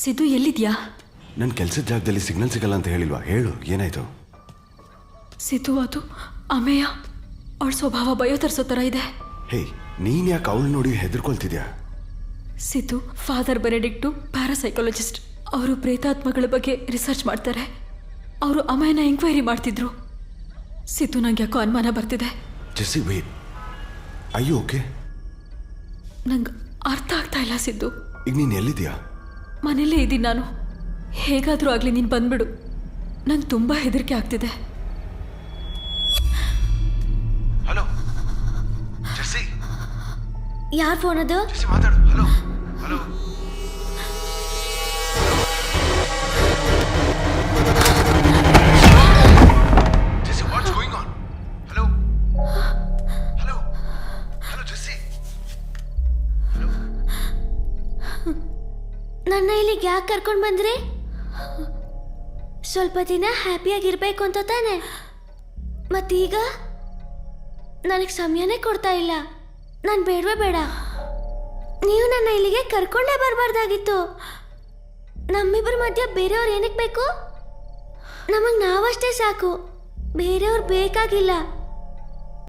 ಸಿದ್ದು ಎಲ್ಲಿದ್ಯಾ? ನನ್ನ ಕೆಲಸದ ಜಾಗದಲ್ಲಿ ಸಿಗ್ನಲ್ ಸಿಗಲ್ಲ ಅಂತ ಹೇಳಿಲ್ವಾ? ಹೇಳು, ಏನಾಯ್ತು? ಸಿದ್ದು, ಅದು ಅಮೇಯ. ಅವಳ ಸ್ವಭಾವ ಭಯ ತರಿಸೋ ಥರ ಇದೆ. ಹೇ, ನೀನು ಯಾಕೆ ಅವಳು ನೋಡಿ ಹೆದರ್ಕೊಳ್ತಿದ್ಯಾ? ಸಿದ್ದು, ಫಾದರ್ ಬೆನೆಡಿಕ್ಟು ಪ್ಯಾರಾಸೈಕಾಲಜಿಸ್ಟ್. ಅವರು ಪ್ರೇತಾತ್ಮಗಳ ಬಗ್ಗೆ ರಿಸರ್ಚ್ ಮಾಡ್ತಾರೆ. ಅವರು ಅಮೇಯನ ಎಂಕ್ವೈರಿ ಮಾಡ್ತಿದ್ರು. ಸಿದ್ದು, ನಂಗೆ ಯಾಕೋ ಅನುಮಾನ ಬರ್ತಿದೆ. Jessie, wait. ಅಯ್ಯೋ, ಓಕೆ. ನಂಗೆ ಅರ್ಥ ಆಗ್ತಾ ಇಲ್ಲ ಸಿದ್ದು. ಈಗ ನೀನು ಎಲ್ಲಿದ್ಯಾ? ಮನೇಲೇ ಇದ್ದೀನಿ ನಾನು. ಹೇಗಾದರೂ ಆಗಲಿ ನೀನು ಬಂದ್ಬಿಡು. ನಂಗೆ ತುಂಬ ಹೆದರಿಕೆ ಆಗ್ತಿದೆ. Hello Jessie. ಯಾರ ಫೋನ್ ಅದು? ಜೆಸ್ಸಿ ಮಾತಾಡು. Hello hello. Jessie, what's going on? Hello hello hello Jessie. Hello. ನನ್ನ ಇಲ್ಲಿಗೆ ಯಾಕೆ ಕರ್ಕೊಂಡು ಬಂದ್ರಿ? ಸ್ವಲ್ಪ ದಿನ ಹ್ಯಾಪಿಯಾಗಿರ್ಬೇಕು ಅಂತ ತಾನೆ. ಮತ್ತೀಗ ನನಗೆ ಸಮಯನೇ ಕೊಡ್ತಾ ಇಲ್ಲ. ನಾನು ಬೇಡವೇ ಬೇಡ. ನೀವು ನನ್ನ ಇಲ್ಲಿಗೆ ಕರ್ಕೊಂಡೇ ಬರಬಾರ್ದಾಗಿತ್ತು. ನಮ್ಮಿಬ್ಬರ ಮಧ್ಯೆ ಬೇರೆಯವ್ರು ಏನಕ್ಕೆ ಬೇಕು? ನಮಗೆ ನಾವಷ್ಟೇ ಸಾಕು, ಬೇರೆಯವ್ರು ಬೇಕಾಗಿಲ್ಲ.